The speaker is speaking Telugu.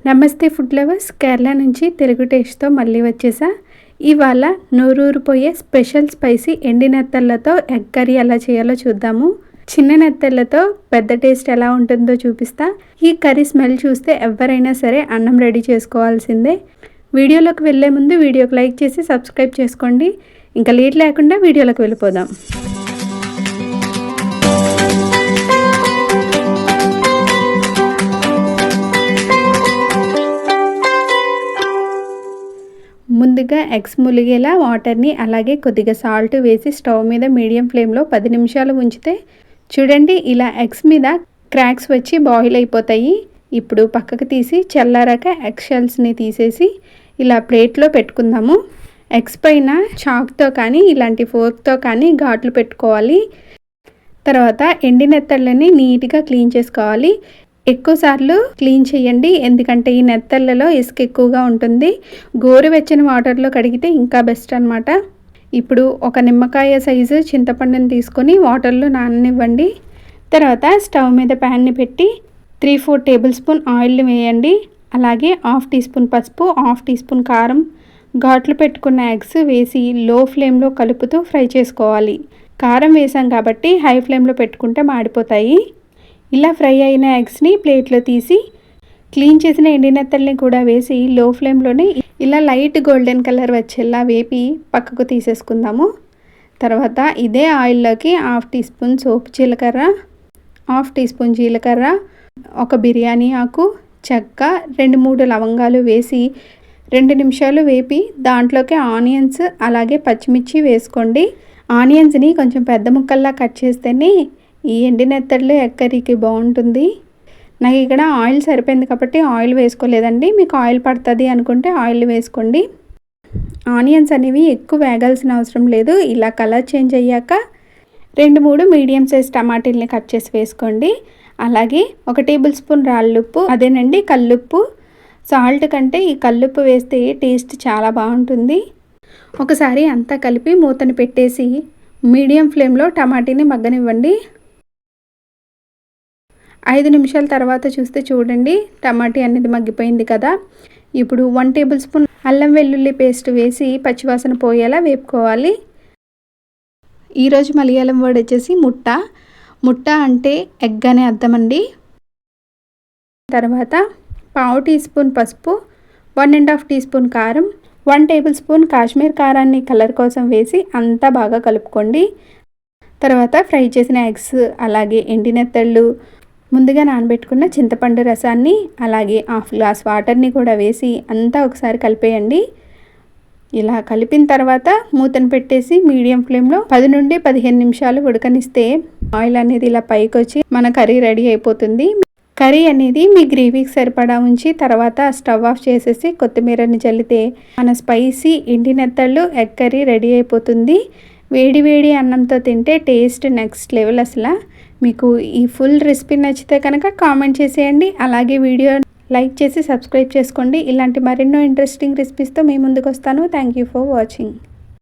నమస్తే ఫుడ్ లవర్స్, కేరళ నుంచి తెలుగు టేస్ట్తో మళ్ళీ వచ్చేసా. ఇవాళ నోరూరిపోయే స్పెషల్ స్పైసీ ఎండి నెత్తళ్ళతో ఎగ్ కర్రీ ఎలా చేయాలో చూద్దాము. చిన్న నెత్తళ్ళతో పెద్ద టేస్ట్ ఎలా ఉంటుందో చూపిస్తా. ఈ కర్రీ స్మెల్ చూస్తే ఎవరైనా సరే అన్నం రెడీ చేసుకోవాల్సిందే. వీడియోలోకి వెళ్ళే ముందు వీడియోకి లైక్ చేసి సబ్స్క్రైబ్ చేసుకోండి. ఇంకా లేట్ లేకుండా వీడియోలోకి వెళ్ళిపోదాం. ముందుగా ఎగ్స్ ములిగేలా వాటర్ని అలాగే కొద్దిగా సాల్ట్ వేసి స్టవ్ మీద మీడియం ఫ్లేమ్లో 10 నిమిషాలు ఉంచితే చూడండి ఇలా ఎగ్స్ మీద క్రాక్స్ వచ్చి బాయిల్ అయిపోతాయి. ఇప్పుడు పక్కకు తీసి చల్లారాక ఎగ్ షెల్స్ని తీసేసి ఇలా ప్లేట్లో పెట్టుకుందాము. ఎగ్స్ పైన చాక్తో కానీ ఇలాంటి ఫోర్క్తో కానీ ఘాట్లు పెట్టుకోవాలి. తర్వాత ఎండి నెత్తళ్ళని నీట్గా క్లీన్ చేసుకోవాలి. ఎక్కువసార్లు క్లీన్ చేయండి, ఎందుకంటే ఈ నెత్తళ్ళలో ఇసుక ఎక్కువగా ఉంటుంది. గోరువెచ్చని వాటర్లో కడిగితే ఇంకా బెస్ట్ అనమాట. ఇప్పుడు ఒక నిమ్మకాయ సైజు చింతపండుని తీసుకొని వాటర్లో నాననివ్వండి. తర్వాత స్టవ్ మీద ప్యాన్ని పెట్టి 3-4 టేబుల్ స్పూన్ ఆయిల్ వేయండి. అలాగే 1/2 టీ స్పూన్ పసుపు, 1/2 టీ స్పూన్ కారం, ఘాట్లు పెట్టుకున్న ఎగ్స్ వేసి లో ఫ్లేమ్లో కలుపుతూ ఫ్రై చేసుకోవాలి. కారం వేసాం కాబట్టి హై ఫ్లేమ్లో పెట్టుకుంటే మాడిపోతాయి. ఇలా ఫ్రై అయిన ఎగ్స్ని ప్లేట్లో తీసి క్లీన్ చేసిన ఎండి నెత్తల్ని కూడా వేసి లో ఫ్లేమ్లోనే ఇలా లైట్ గోల్డెన్ కలర్ వచ్చేలా వేపి పక్కకు తీసేసుకుందాము. తర్వాత ఇదే ఆయిల్లోకి 1/2 టీ స్పూన్ సోపు జీలకర్ర, 1/2 టీ స్పూన్ జీలకర్ర, ఒక బిర్యానీ ఆకు, చెక్క, 2-3 లవంగాలు వేసి 2 నిమిషాలు వేపి దాంట్లోకి ఆనియన్స్ అలాగే పచ్చిమిర్చి వేసుకోండి. ఆనియన్స్ని కొంచెం పెద్ద ముక్కల్లా కట్ చేస్తేనే ఈ ఎండి నెత్తళ్ళు ఎగ్ కర్రీకి బాగుంటుంది. నాకు ఇక్కడ ఆయిల్ సరిపోయింది కాబట్టి ఆయిల్ వేసుకోలేదండి. మీకు ఆయిల్ పడుతుంది అనుకుంటే ఆయిల్ వేసుకోండి. ఆనియన్స్ అనేవి ఎక్కువ వేగాల్సిన అవసరం లేదు. ఇలా కలర్ చేంజ్ అయ్యాక 2-3 మీడియం సైజ్ టమాటీల్ని కట్ చేసి వేసుకోండి. అలాగే 1 టేబుల్ స్పూన్ రాళ్ళుప్పు, అదేనండి కల్లుప్పు. సాల్ట్ కంటే ఈ కల్లుప్పు వేస్తే టేస్ట్ చాలా బాగుంటుంది. ఒకసారి అంతా కలిపి మూతని పెట్టేసి మీడియం ఫ్లేమ్లో టమాటీని మగ్గనివ్వండి. 5 నిమిషాల తర్వాత చూస్తే చూడండి టమాటీ అనేది మగ్గిపోయింది కదా. ఇప్పుడు 1 టేబుల్ స్పూన్ అల్లం వెల్లుల్లి పేస్ట్ వేసి పచ్చివాసన పోయేలా వేపుకోవాలి. ఈరోజు మలయాళం వర్డ్ వచ్చేసి ముట్ట. ముట్ట అంటే ఎగ్ అనే అర్థం అండి. తర్వాత 1/2 టీ స్పూన్ పసుపు, 1.5 టీ స్పూన్ కారం, 1 టేబుల్ స్పూన్ కాశ్మీర్ కారాన్ని కలర్ కోసం వేసి అంతా బాగా కలుపుకోండి. తర్వాత ఫ్రై చేసిన ఎగ్స్ అలాగే ఎండి నెత్తళ్ళు, ముందుగా నానబెట్టుకున్న చింతపండు రసాన్ని అలాగే 1/2 గ్లాస్ వాటర్ని కూడా వేసి అంతా ఒకసారి కలిపేయండి. ఇలా కలిపిన తర్వాత మూతను పెట్టేసి మీడియం ఫ్లేమ్లో 10 నుండి 15 నిమిషాలు ఉడకనిస్తే ఆయిల్ అనేది ఇలా పైకి వచ్చి మన కర్రీ రెడీ అయిపోతుంది. కర్రీ అనేది మీ గ్రేవీకి సరిపడా ఉంచి తర్వాత స్టవ్ ఆఫ్ చేసేసి కొత్తిమీరని చల్లితే మన స్పైసీ ఎండి నెత్తళ్ళు ఎగ్ కర్రీ రెడీ అయిపోతుంది. వేడి వేడి అన్నంతో తింటే టేస్ట్ నెక్స్ట్ లెవెల్ అసలు. మీకు ఈ ఫుల్ రెసిపీ నచ్చితే కనుక కామెంట్ చేసేయండి. అలాగే వీడియో లైక్ చేసి సబ్స్క్రైబ్ చేసుకోండి. ఇలాంటి మరెన్నో ఇంట్రెస్టింగ్ రెసిపీస్తో మీ ముందుకు వస్తాను. Thank you for watching.